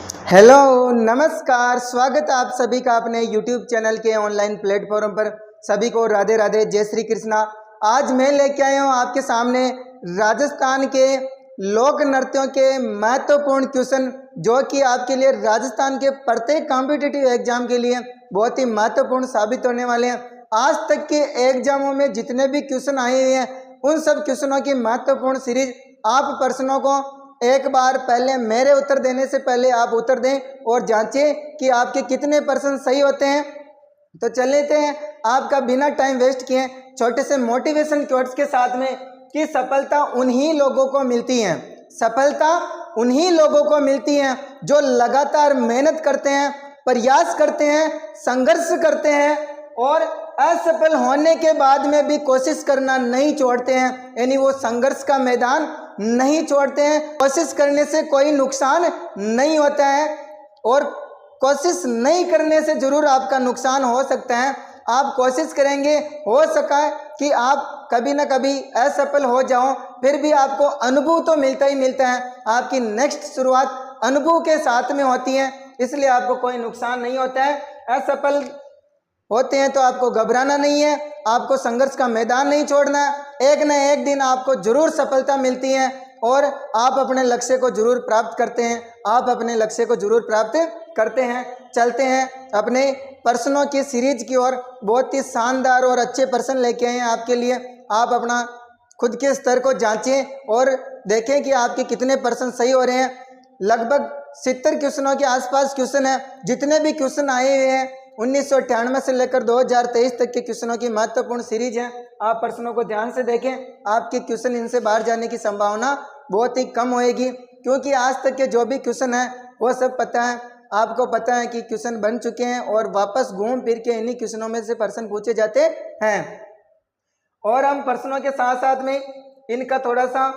Hello, नमस्कार। स्वागत है आप सभी का अपने YouTube चैनल के ऑनलाइन प्लेटफॉर्म पर। सभी को राधे राधे, जय श्री कृष्णा। आज मैं लेके आया हूँ आपके सामने राजस्थान के लोक नृत्यों के महत्वपूर्ण क्वेश्चन, जो कि आपके लिए राजस्थान के प्रत्येक कॉम्पिटिटिव एग्जाम के लिए बहुत ही महत्वपूर्ण साबित होने वाले हैं। आज तक के एग्जामों में जितने भी क्वेश्चन आए हुए हैं, उन सब क्वेश्चनों की महत्वपूर्ण सीरीज आप प्रश्नों को एक बार पहले मेरे उत्तर देने से पहले आप उत्तर दें और जांचें कि आपके कितने % सही होते हैं। तो चल लेते हैं आपका बिना टाइम वेस्ट किए छोटे से मोटिवेशन कोट्स के साथ में कि सफलता उन्हीं लोगों को मिलती है, सफलता उन्हीं लोगों को मिलती है जो लगातार मेहनत करते हैं, प्रयास करते हैं, संघर्ष करते हैं और असफल होने के बाद में भी कोशिश करना नहीं छोड़ते हैं। यानी वो संघर्ष का मैदान नहीं छोड़ते हैं। कोशिश करने से कोई नुकसान नहीं होता है और कोशिश नहीं करने से जरूर आपका नुकसान हो सकता है। आप कोशिश करेंगे, हो सका है कि आप कभी ना कभी असफल हो जाओ, फिर भी आपको अनुभव तो मिलता ही मिलता है। आपकी नेक्स्ट शुरुआत अनुभव के साथ में होती है, इसलिए आपको कोई नुकसान नहीं होता है। असफल होते हैं तो आपको घबराना नहीं है, आपको संघर्ष का मैदान नहीं छोड़ना है। एक न एक दिन आपको जरूर सफलता मिलती है और आप अपने लक्ष्य को जरूर प्राप्त करते हैं, आप अपने लक्ष्य को जरूर प्राप्त करते हैं। चलते हैं अपने प्रश्नों की सीरीज की ओर। बहुत ही शानदार और अच्छे प्रश्न लेके आए हैं आपके लिए। आप अपना खुद के स्तर को जांचें और देखें कि आपके कितने % सही हो रहे हैं। लगभग 70 क्वेश्चनों के आसपास क्वेश्चन है। जितने भी क्वेश्चन आए हुए हैं 1998 से लेकर 2023 तक के क्वेश्चनों की महत्वपूर्ण सीरीज है। आप प्रश्नों को ध्यान से देखें, आपके क्वेश्चन इनसे बाहर जाने की संभावना बहुत ही कम होएगी, क्योंकि आज तक के जो भी क्वेश्चन है वो सब पता है, आपको पता है कि क्वेश्चन बन चुके हैं और वापस घूम फिर के इन्हीं क्वेश्चनों में से प्रश्न पूछे जाते हैं। और हम प्रश्नों के साथ साथ में इनका थोड़ा सा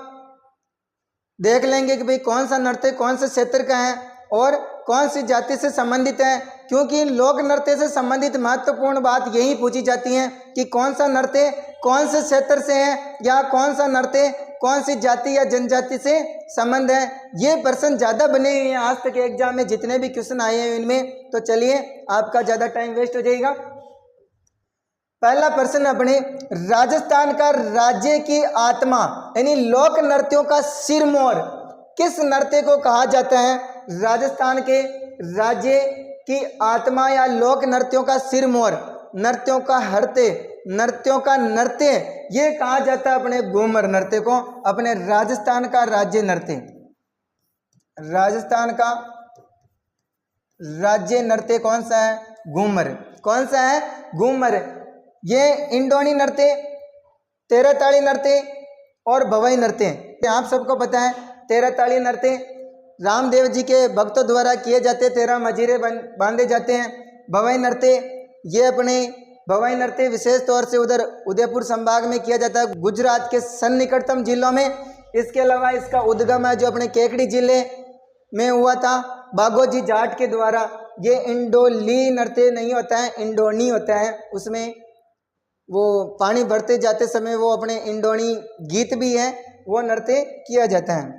देख लेंगे कि भाई कौन सा नृत्य कौन से क्षेत्र का है और कौन सी जाति से संबंधित है, क्योंकि लोक नृत्य से संबंधित महत्वपूर्ण बात यही पूछी जाती है कि कौन सा नृत्य कौन से क्षेत्र से है या कौन सा नृत्य कौन सी जाति या जनजाति से संबंध है। ये प्रश्न ज़्यादा बने हुए हैं आज तक के एग्जाम में, जितने भी क्वेश्चन आए हैं इनमें। तो चलिए, आपका ज़्यादा टाइम वेस्ट हो जाएगा। पहला प्रश्न अपने, राजस्थान का राज्य की आत्मा यानी लोक नृत्यों का सिरमौर किस नृत्य को कहा जाता है? राजस्थान के राज्य की आत्मा या लोक नृत्यों का सिरमौर, नृत्यों का हृदय, नृत्यों का नृत्य, ये कहा जाता है अपने घूमर नृत्य को। अपने राजस्थान का राज्य नृत्य, राजस्थान का राज्य नृत्य कौन सा है? घूमर। कौन सा है? घूमर। ये इंडोनी नृत्य, तेरह ताड़ी नृत्य और भवाई नृत्य। आप सबको पता है तेरह ताड़ी नृत्य रामदेव जी के भक्तों द्वारा किए जाते, 13 मजीरे बांधे जाते हैं। भवाई नृत्य, ये अपने भवाई नृत्य विशेष तौर से उधर उदयपुर संभाग में किया जाता है, गुजरात के सन्निकटतम जिलों में। इसके अलावा इसका उद्गम है जो अपने केकड़ी जिले में हुआ था बागोजी जाट के द्वारा। ये इंडोली नृत्य नहीं होता है, इंडोनी होता है। उसमें वो पानी भरते जाते समय वो अपने इंडोनी गीत भी है, वो नृत्य किया जाता है।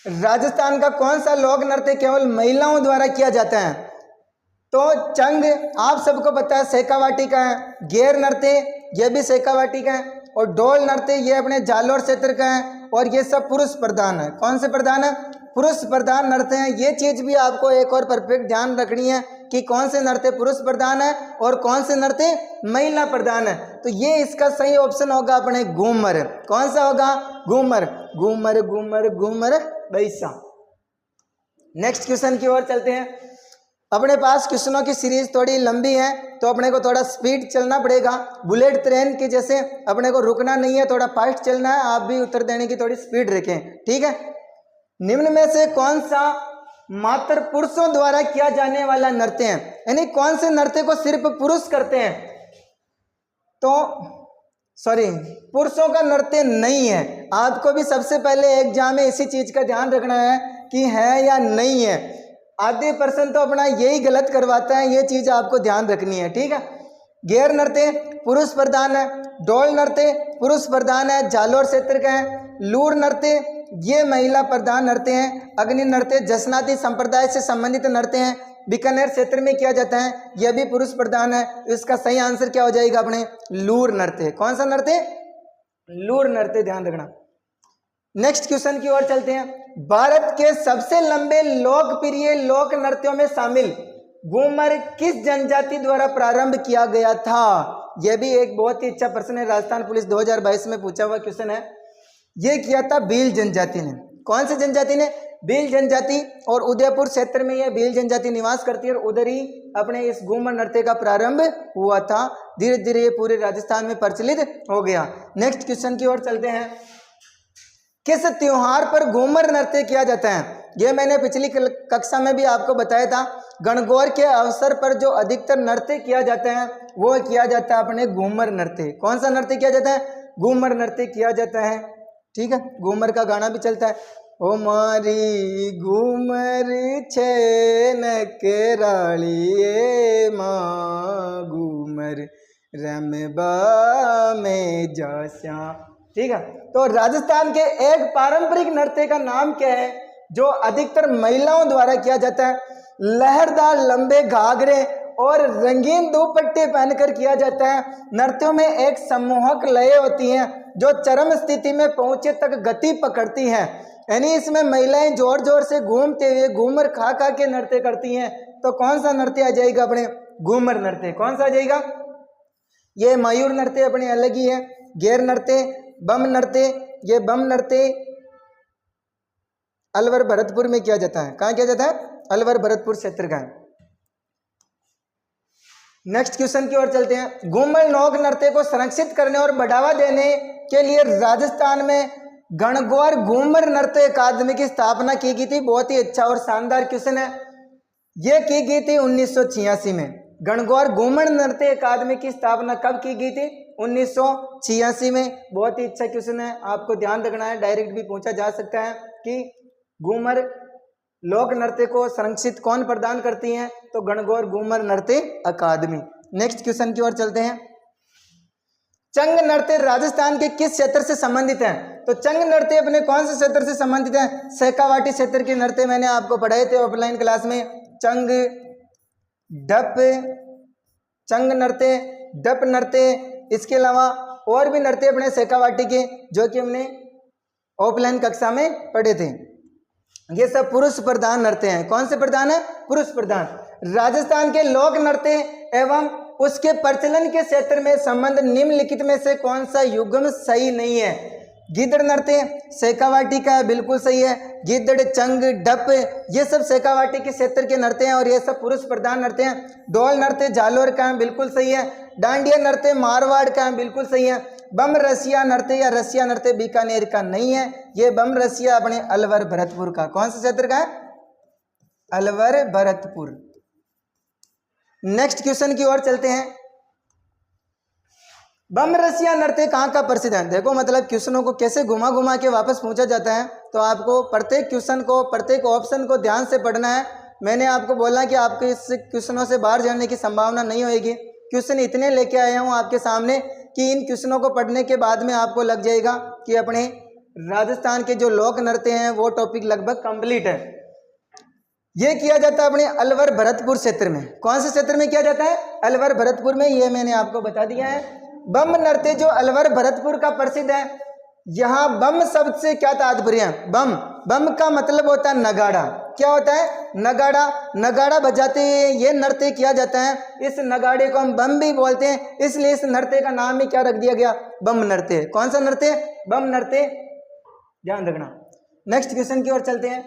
राजस्थान का कौन सा लोक नृत्य केवल महिलाओं द्वारा किया जाता है? तो चंग आप सबको पता है शेखावाटी का है। गेर नृत्य ये भी शेखावाटी का है और डोल नृत्य ये अपने जालोर क्षेत्र का है। और ये सब पुरुष प्रधान है। कौन से प्रधान है? पुरुष प्रधान नृत्य हैं। ये चीज भी आपको एक और परफेक्ट ध्यान रखनी है कि कौन से नृत्य पुरुष प्रधान है और कौन से नृत्य महिला प्रधान है। तो ये इसका सही ऑप्शन होगा अपने घूमर। कौन सा होगा? घूमर। घूमर घूमर घूमर बैसा। नेक्स्ट क्वेश्चन की ओर चलते हैं। अपने पास क्वेश्चनों की सीरीज थोड़ी लंबी है तो अपने को थोड़ा स्पीड चलना पड़ेगा। बुलेट ट्रेन के जैसे अपने को रुकना नहीं है, थोड़ा फास्ट चलना है। आप भी उत्तर देने की थोड़ी स्पीड रखें, ठीक है। निम्न में से कौन सा मात्र पुरुषों द्वारा किया जाने वाला नृत्य है? यानी कौन से नृत्य को सिर्फ पुरुष करते हैं? तो सॉरी, पुरुषों का नृत्य नहीं है। आपको भी सबसे पहले एग्जाम में इसी चीज का ध्यान रखना है कि है या नहीं है। आधे % तो अपना यही गलत करवाता है, ये चीज आपको ध्यान रखनी है, ठीक है। गेर नृत्य पुरुष प्रधान है, डोल नृत्य पुरुष प्रधान है, जालोर क्षेत्र का है। लूर नृत्य ये महिला प्रधान नृत्य हैं। अग्नि नृत्य जसनाती संप्रदाय से संबंधित नृत्य हैं, बीकानेर क्षेत्र में किया जाता है, यह भी पुरुष प्रधान है। इसका सही आंसर क्या हो जाएगा अपने लूर नृत्य। कौन सा नृत्य? लूर नृत्य, ध्यान रखना। नेक्स्ट क्वेश्चन की ओर चलते हैं। भारत के सबसे लंबे लोकप्रिय लोक नृत्यों में शामिल घूमर किस जनजाति द्वारा प्रारंभ किया गया था? यह भी एक बहुत ही अच्छा प्रश्न है, राजस्थान पुलिस 2022 में पूछा हुआ क्वेश्चन है। यह किया था भील जनजाति ने। कौन सी जनजाति ने? भील जनजाति। और उदयपुर क्षेत्र में यह भील जनजाति निवास करती है और उधर ही अपने इस घूमर नृत्य का प्रारंभ हुआ था। धीरे धीरे ये पूरे राजस्थान में प्रचलित हो गया। नेक्स्ट क्वेश्चन की ओर चलते हैं। किस त्योहार पर घूमर नृत्य किया जाता है? यह मैंने पिछली कक्षा में भी आपको बताया था। गणगौर के अवसर पर जो अधिकतर नृत्य किया जाता है वो किया जाता है अपने घूमर नृत्य। कौन सा नृत्य किया जाता है? घूमर नृत्य किया जाता है। ठीक है, घूमर का गाना भी चलता है। ओ मारी घूमर छेन केराली माँ घूमर रमबा में जास्या। ठीक है, तो राजस्थान के एक पारंपरिक नृत्य का नाम क्या है जो अधिकतर महिलाओं द्वारा किया जाता है? लहरदार लंबे घाघरे और रंगीन दुपट्टे पहनकर किया जाता है। नृत्यों में एक सम्मोहक लय होती है जो चरम स्थिति में पहुंचे तक गति पकड़ती है। यानी इसमें महिलाएं जोर जोर से घूमते हुए घूमर खा खा के नृत्य करती हैं। तो कौन सा नृत्य आ जाएगा अपने घूमर नृत्य? कौन सा आ जाएगा? ये मयूर नृत्य अपने अलग ही है। घेर नृत्य, बम नृत्य, ये बम नृत्य अलवर भरतपुर में किया जाता है। कहाँ किया जाता है? अलवर भरतपुर क्षेत्र का है। नेक्स्ट क्वेश्चन की ओर चलते हैं। घूमर लोक नृत्य को संरक्षित करने और बढ़ावा देने के लिए राजस्थान में गणगौर घूमर नृत्य अकादमी की स्थापना की गई थी। बहुत ही अच्छा और शानदार क्वेश्चन है। यह की गई थी 1986 में। गणगौर घूमर नृत्य अकादमी की स्थापना कब की गई थी? 1986 में। बहुत ही अच्छा क्वेश्चन है, आपको ध्यान रखना है। डायरेक्ट भी पूछा जा सकता है कि घूमर लोक नृत्य को संरक्षित कौन प्रदान करती हैं? तो गणगौर घूमर नृत्य अकादमी। नेक्स्ट क्वेश्चन की ओर चलते हैं। चंग नृत्य राजस्थान के किस क्षेत्र से संबंधित है? तो चंग नृत्य अपने कौन से क्षेत्र से संबंधित है? शेखावाटी क्षेत्र के नृत्य मैंने आपको पढ़ाए थे ऑफलाइन क्लास में। चंग, डप, चंग नृत्य, डप नृत्य, इसके अलावा और भी नृत्य अपने शेखावाटी के जो कि हमने ऑफलाइन कक्षा में पढ़े थे। ये सब पुरुष प्रधान नृत्य हैं। कौन से प्रधान है? पुरुष प्रधान। राजस्थान के लोक नृत्य एवं उसके प्रचलन के क्षेत्र में संबंध निम्नलिखित में से कौन सा युग्म सही नहीं है? गिद्दड़ नृत्य शेखावाटी का बिल्कुल सही है। गिद्दड़, चंग, डप ये सब शेखावाटी के क्षेत्र के नृत्य हैं और ये सब पुरुष प्रधान नृत्य हैं। डोल नृत्य जालोर का है, बिल्कुल सही है। डांडिया नृत्य मारवाड़ का है, बिल्कुल सही है। बम रसिया नृत्य या रसिया नृत्य बीकानेर का नहीं है। ये बम रसिया अपने अलवर भरतपुर का। कौन से क्षेत्र का है? अलवर भरतपुर। नेक्स्ट क्वेश्चन की ओर चलते हैं। बम रसिया नृत्य कहाँ का प्रसिद्ध है? देखो मतलब क्वेश्चनों को कैसे घुमा घुमा के वापस पूछा जाता है, तो आपको प्रत्येक क्वेश्चन को, प्रत्येक ऑप्शन को ध्यान से पढ़ना है। मैंने आपको बोला कि आपके इस क्वेश्चनों से बाहर जाने की संभावना नहीं होगी। क्वेश्चन इतने लेके आया हूँ आपके सामने कि इन क्वेश्चनों को पढ़ने के बाद में आपको लग जाएगा कि अपने राजस्थान के जो लोक नृत्य हैं वो टॉपिक लगभग कंप्लीट है। ये किया जाता है अपने अलवर भरतपुर क्षेत्र में। कौन से क्षेत्र में किया जाता है? अलवर भरतपुर में। ये मैंने आपको बता दिया है। बम नृत्य जो अलवर भरतपुर का प्रसिद्ध है, यहाँ बम शब्द से क्या तात्पर्य है? बम, बम का मतलब होता है नगाड़ा। क्या होता है? नगाड़ा। नगाड़ा बजाते हुए ये नृत्य किया जाता है। इस नगाड़े को हम बम भी बोलते हैं, इसलिए इस नृत्य का नाम ही क्या रख दिया गया? बम नृत्य। कौन सा नृत्य? बम नृत्य, ध्यान रखना। नेक्स्ट क्वेश्चन की ओर चलते हैं।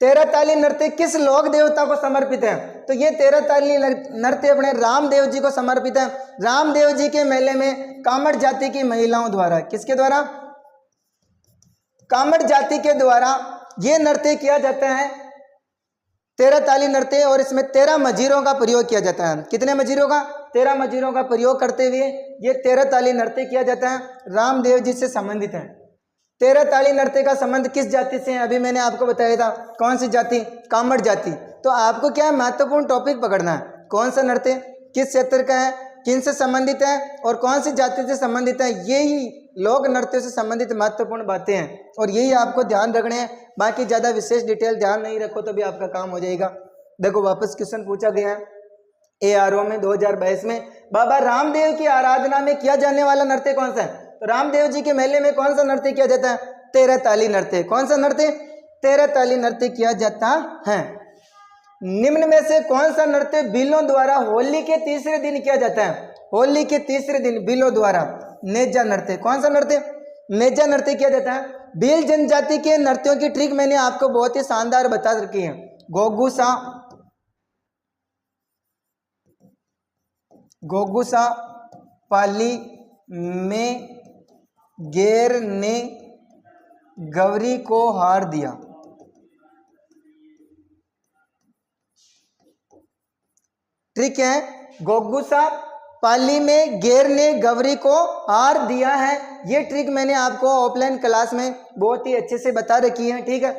तेरह ताली नृत्य किस लोक देवता को समर्पित है? तो ये तेरह ताली नृत्य अपने रामदेव जी को समर्पित है। रामदेव जी के मेले में कामड़ जाति की महिलाओं द्वारा, किसके द्वारा? कामड़ जाति के द्वारा ये नृत्य किया जाता है, तेरह ताली नृत्य। और इसमें 13 मजीरों का प्रयोग किया जाता है। कितने मजीरों का? 13 मजीरों का प्रयोग करते हुए ये 13 ताली नृत्य किया जाता है। रामदेव जी से संबंधित है। 13 ताली नृत्य का संबंध किस जाति से है? अभी मैंने आपको बताया था। कौन सी जाति? कामड़ जाति। तो आपको क्या है, महत्वपूर्ण टॉपिक पकड़ना है। कौन सा नृत्य किस क्षेत्र का है, किन से संबंधित है और कौन सी जाति से संबंधित है, ये ही लोक नृत्यों से संबंधित महत्वपूर्ण बातें हैं और यही आपको ध्यान रखने हैं। बाकी ज़्यादा विशेष डिटेल ध्यान नहीं रखो तो भी आपका काम हो जाएगा। देखो वापस क्वेश्चन पूछा गया है ARO में 2022 में, बाबा रामदेव की आराधना में किया जाने वाला नृत्य कौन सा है? तो रामदेव जी के मेले में कौन सा नृत्य किया जाता है? 13 ताली नृत्य। कौन सा नृत्य? 13 ताली नृत्य किया जाता है। निम्न में से कौन सा नृत्य भीलों द्वारा होली के तीसरे दिन किया जाता है? होली के तीसरे दिन भीलों द्वारा नेजा नृत्य। कौन सा नृत्य? नेजा नृत्य किया जाता है। भील जनजाति के नृत्यों की ट्रिक मैंने आपको बहुत ही शानदार बता रखी है। घोघुसा पाली में गेर ने गौरी को हार दिया। ट्रिक है घोघुसा पाली में गेर ने गौरी को हार दिया है। ये ट्रिक मैंने आपको ऑफलाइन क्लास में बहुत ही अच्छे से बता रखी है। ठीक है,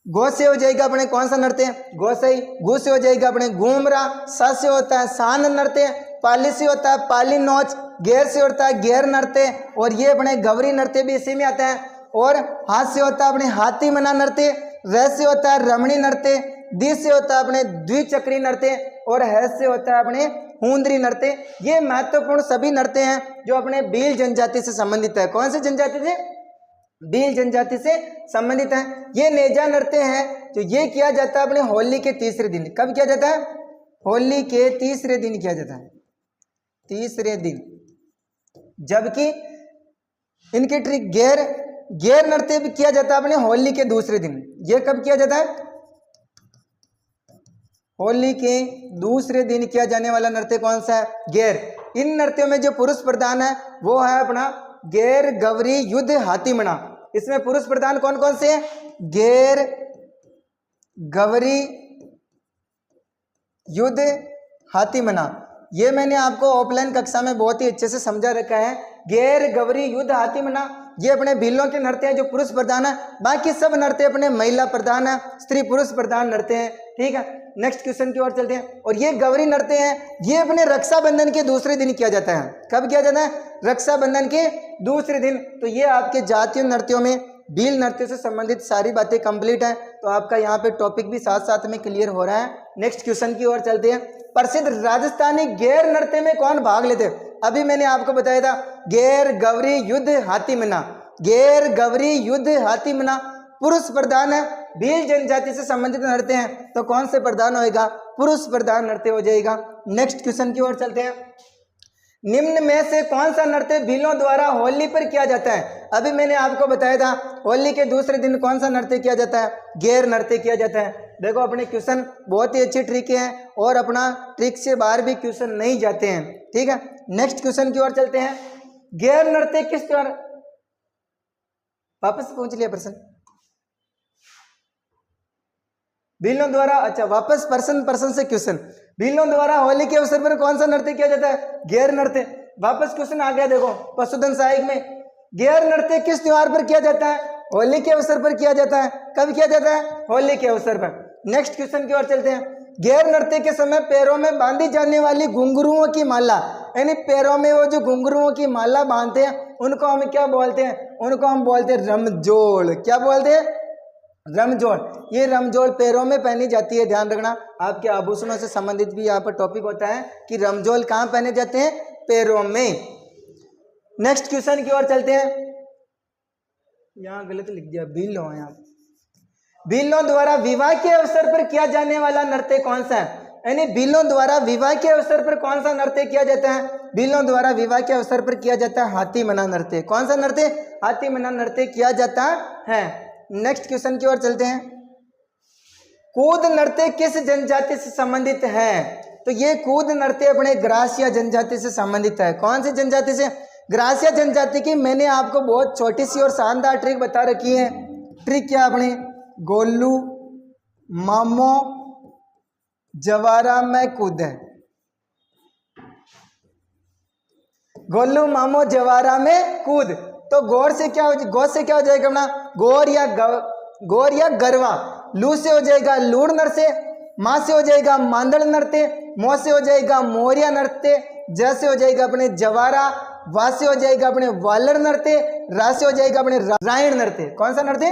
गो से हो जाएगा अपने कौन सा नृत्य? गोसाई। गु से हो जाएगा अपने घूमरा। सा से होता है सान नृत्य। पाली से होता है पाली नोच। गेर से होता है गेर नृत्य और ये अपने गौरी नृत्य भी इसी में आता है। और हाथ से होता है अपने हाथी मना नृत्य। र से होता है रमणी नृत्य। दी से होता है अपने द्विचक्री नृत्य और ह से होता है अपने हुंदरी नृत्य। ये महत्वपूर्ण सभी नृत्य हैं जो अपने भील जनजाति से संबंधित है। कौन से जनजाति से? भील जनजाति से संबंधित है। ये नेजा नृत्य है तो ये किया जाता है अपने होली के तीसरे दिन। कब किया जाता है? होली के तीसरे दिन किया जाता है, तीसरे दिन। जबकि इनकी ट्रिक गेर नृत्य भी किया जाता है अपने होली के दूसरे दिन। ये कब किया जाता है? होली के दूसरे दिन किया जाने वाला नृत्य कौन सा है? गेर। इन नृत्यों में जो पुरुष प्रधान है वो है अपना गेर, गौरी, युद्ध, हाथीमना। इसमें पुरुष प्रधान कौन कौन से हैं? गेर, गौरी, युद्ध, हाथीमना। ये मैंने आपको ऑफलाइन कक्षा में बहुत ही अच्छे से समझा रखा है। गेर, गौरी, युद्ध, हाथीमना ये अपने भीलों के नृत्य हैं जो पुरुष प्रधान है। बाकी सब नृत्य अपने महिला प्रधान है, स्त्री पुरुष प्रधान नृत्य हैं। ठीक है, नेक्स्ट क्वेश्चन की ओर चलते हैं। और ये गौरी नृत्य हैं, ये अपने रक्षाबंधन के दूसरे दिन किया जाता है। कब किया जाता है? रक्षाबंधन के दूसरे दिन। तो ये आपके जातीय नृत्यों में भील नृत्य से संबंधित सारी बातें कंप्लीट हैं। तो आपका यहाँ पे टॉपिक भी साथ साथ में क्लियर हो रहा है। नेक्स्ट क्वेश्चन की ओर चलते हैं। प्रसिद्ध राजस्थानी गेर नृत्य में कौन भाग लेते हैं? अभी मैंने आपको बताया था गेर, गौरी, युद्ध, हाथीमना। गेर, गौरी, युद्ध, हाथीमना पुरुष प्रधान है। भील जनजाति से संबंधित नृत्य हैं तो कौन से प्रधान होएगा? पुरुष प्रधान नृत्य हो जाएगा। नेक्स्ट क्वेश्चन की ओर चलते हैं। निम्न में से कौन सा नृत्य भीलों द्वारा होली पर किया जाता है? अभी मैंने आपको बताया था होली के दूसरे दिन कौन सा नृत्य किया जाता है? गेर नृत्य किया जाता है। देखो अपने क्वेश्चन बहुत ही अच्छी ट्रिक है और अपना ट्रिक से बाहर भी क्वेश्चन नहीं जाते हैं। ठीक है, नेक्स्ट क्वेश्चन की ओर चलते हैं। गेर नृत्य किस त्योहार? वापस पूछ लिया प्रश्न। भीलों द्वारा, अच्छा वापस पर्सन से क्वेश्चन। भीलों द्वारा होली के अवसर पर कौन सा नृत्य किया जाता है? गेर नृत्य। वापस क्वेश्चन आ गया। देखो पशुधन सहायक में गेर नृत्य किस त्योहार पर किया जाता है? होली के अवसर पर किया जाता है। कब किया जाता है? होली के अवसर पर। नेक्स्ट क्वेश्चन की ओर चलते हैं। गेर नृत्य के समय पैरों में बांधी जाने वाली घुंघरुओं की माला, यानी पैरों में वो जो घुंघरुओं की माला बांधते हैं उनको हम क्या बोलते हैं? उनको हम बोलते हैं रमजोड़। क्या बोलते हैं? रमजोड़। ये रमजोड़ पैरों में पहनी जाती है। ध्यान रखना, आपके आभूषणों से संबंधित भी यहाँ पर टॉपिक होता है कि रमजोड़ कहाँ पहने जाते हैं? पैरों में। नेक्स्ट क्वेश्चन की ओर चलते हैं। यहाँ गलत लिख दिया, भीलों। यहाँ भीलों द्वारा विवाह के अवसर पर किया जाने वाला नृत्य कौन सा है? यानी भीलों द्वारा विवाह के अवसर पर कौन सा नृत्य किया जाता है? भीलों द्वारा विवाह के अवसर पर किया जाता है हाथीमना नृत्य। कौन सा नृत्य? हाथीमना नृत्य किया जाता है। नेक्स्ट क्वेश्चन की ओर चलते हैं। कूद नृत्य किस जनजाति से संबंधित है? तो ये कूद नृत्य अपने ग्रासिया जनजाति से संबंधित है। कौन सी जनजाति से? ग्रासिया जनजाति की। मैंने आपको बहुत छोटी सी और शानदार ट्रिक बता रखी है। ट्रिक क्या? अपने गोलू मामो जवारा में कूद है। गोलू मामो जवारा में कूद। तो गौर से क्या हो जाएगा अपना? गौर या गरवा। लू से हो जाएगा लूड़ नृत्य। माँ से हो जाएगा मांदड़ नृत्य। मो से हो जाएगा मोरिया नृत्य। ज से हो जाएगा अपने जवारा। वा से हो जाएगा अपने वालर नृत्य, रा से हो जाएगा अपने रायण नृत्य। कौन सा नृत्य?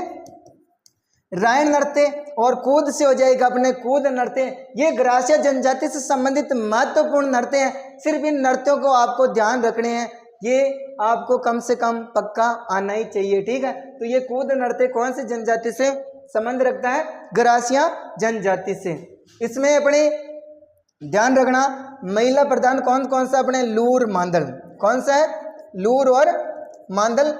रायण नृत्य। और कूद से हो जाएगा अपने कूद नृत्य। ये ग्रासीय जनजाति से संबंधित महत्वपूर्ण नृत्य हैं। सिर्फ इन नृत्यों को आपको ध्यान रखने हैं, ये आपको कम से कम पक्का आना ही चाहिए, ठीक है। तो ये कूद नृत्य कौन सी जनजाति से संबंध रखता है? ग्रासीय जनजाति से। इसमें अपने ध्यान रखना महिला प्रधान कौन कौन सा? अपने लूर मांदल। कौन सा है? लूर और मांदल।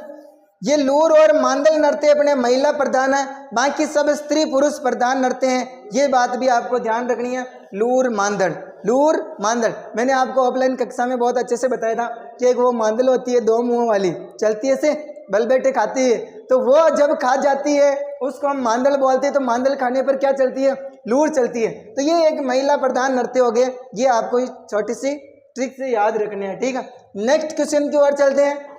ये लूर और मांदल नृत्य अपने महिला प्रधान है, बाकी सब स्त्री पुरुष प्रधान नृत्य हैं। ये बात भी आपको ध्यान रखनी है। लूर मांदल, लूर मांदल। मैंने आपको ऑफलाइन कक्षा में बहुत अच्छे से बताया था कि एक वो मांदल होती है दो मुंह वाली, चलती है से बल बैठे खाती है, तो वो जब खा जाती है उसको हम मांदल बोलते हैं। तो मांदल खाने पर क्या चलती है? लूर चलती है। तो ये एक महिला प्रधान नृत्य हो गए। ये आपको छोटी सी ट्रिक से याद रखने हैं, ठीक है। नेक्स्ट क्वेश्चन की ओर चलते हैं।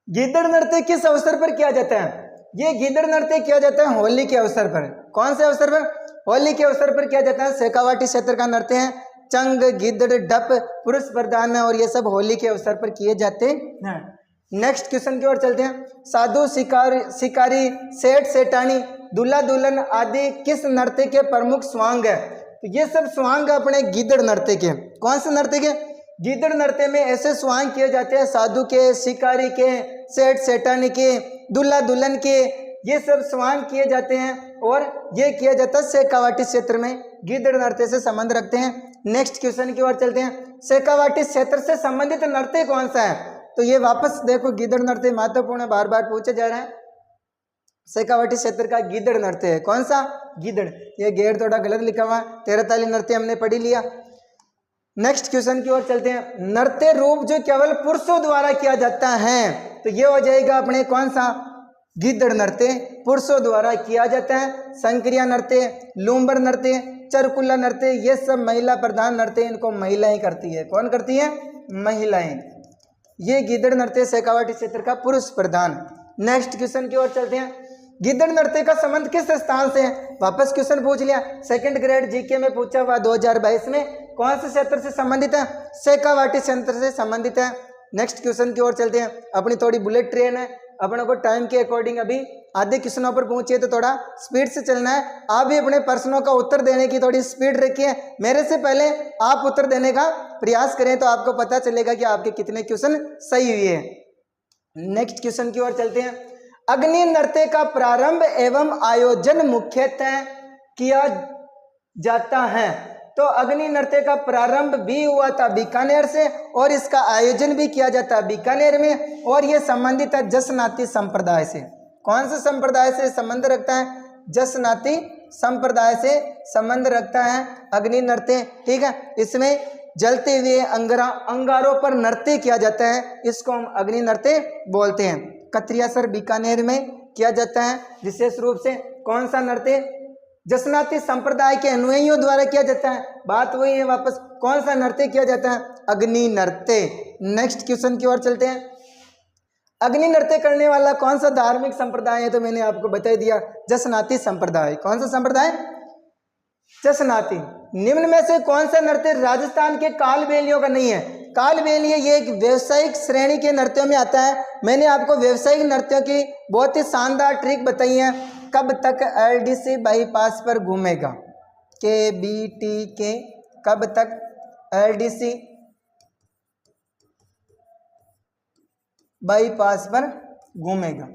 गीदड़ नृत्य किस अवसर पर किया जाता है? ये गीदड़ नृत्य किया जाता है होली के अवसर पर। कौन से अवसर पर? होली के अवसर पर किया जाता है। शेखावाटी क्षेत्र का नृत्य है। चंग, गिद्दड़, डप पुरुष प्रधान है और ये सब होली के अवसर पर किए जाते हैं। नेक्स्ट क्वेश्चन की ओर चलते हैं। साधु, शिकारी, सेठ, सेठानी, दूल्हा दुल्हन आदि किस नृत्य के प्रमुख स्वांग है? तो ये सब स्वांग अपने गीदड़ नृत्य के। कौन से नृत्य के? गीदड़ नृत्य में ऐसे स्वांग किए जाते हैं साधु के, शिकारी के, सेठ सेठानी के, दूल्हा दुल्हन के, ये सब स्वांग किए जाते हैं और ये किया जाता है शेखावाटी क्षेत्र में। गीदड़ नृत्य से संबंध रखते हैं। नेक्स्ट क्वेश्चन की ओर चलते हैं। शेखावाटी क्षेत्र से संबंधित नृत्य कौन सा है? तो ये वापस देखो गीदड़ नृत्य महत्वपूर्ण है, बार बार पूछे जा रहा है। शेखावाटी क्षेत्र का गीदड़ नृत्य है। कौन सा? गीदड़। ये गेर थोड़ा गलत लिखा हुआ है, 13 ताली नृत्य हमने पढ़ी लिया। नेक्स्ट क्वेश्चन की ओर चलते हैं। नृत्य रूप जो केवल पुरुषों द्वारा किया जाता है, तो ये हो जाएगा अपने कौन सा? गीदड़ नृत्य पुरुषों द्वारा किया जाता है। संक्रिया नृत्य, लूम्बर नृत्य, चरकुल्ला नृत्य, ये सब महिला प्रधान नृत्य, इनको महिलाएं करती है। कौन करती है? महिलाएं। ये गीदड़ नृत्य शेखावाटी क्षेत्र का पुरुष प्रधान। नेक्स्ट क्वेश्चन की ओर चलते हैं। गीदड़ नृत्य का संबंध किस स्थान से है? वापस क्वेश्चन पूछ लिया, सेकंड ग्रेड जीके में पूछा हुआ 2022 में। कौन से क्षेत्र से संबंधित है? शेखावाटी क्षेत्र से संबंधित है। नेक्स्ट क्वेश्चन की ओर चलते हैं। अपनी थोड़ी बुलेट ट्रेन है, अपने को टाइम के अकॉर्डिंग अभी आधे क्वेश्चनों पर पहुंचे तो थोड़ा स्पीड से चलना है। आप भी अपने प्रश्नों का उत्तर देने की थोड़ी स्पीड रखिए। मेरे से पहले आप उत्तर देने का प्रयास करें तो आपको पता चलेगा कि आपके कितने क्वेश्चन सही हुए हैं। नेक्स्ट क्वेश्चन की ओर चलते हैं। अग्नि नृत्य का प्रारंभ एवं आयोजन मुख्यतः किया जाता है। तो अग्नि नृत्य का प्रारंभ भी हुआ था बीकानेर से और इसका आयोजन भी किया जाता है बीकानेर में, और यह संबंधित है जसनाती संप्रदाय से। कौन से संप्रदाय से संबंध रखता है? जसनाती संप्रदाय से संबंध रखता है अग्नि नृत्य, ठीक है। इसमें जलते हुए अंगारों पर नृत्य किया जाता है, इसको हम अग्नि नृत्य बोलते हैं। कत्रियासर बीकानेर में किया जाता है विशेष रूप से। कौन सा नृत्य? जसनाती संप्रदाय के अनुयायियों द्वारा किया जाता है। बात वही है वापस, कौन सा नृत्य किया जाता है? अग्नि नृत्य। नेक्स्ट क्वेश्चन की ओर चलते हैं। अग्नि नृत्य करने वाला कौन सा धार्मिक संप्रदाय है? तो मैंने आपको बता दिया, जसनाती संप्रदाय। कौन सा संप्रदाय? जसनाती। निम्न में से कौन सा नृत्य राजस्थान के कालबेलियों का नहीं है? कालबेलिया ये एक व्यावसायिक श्रेणी के नृत्यों में आता है। मैंने आपको व्यावसायिक नृत्यों की बहुत ही शानदार ट्रिक बताई है। कब तक एलडीसी बाईपास पर घूमेगा? KBTK कब तक एलडीसी बाईपास पर घूमेगा?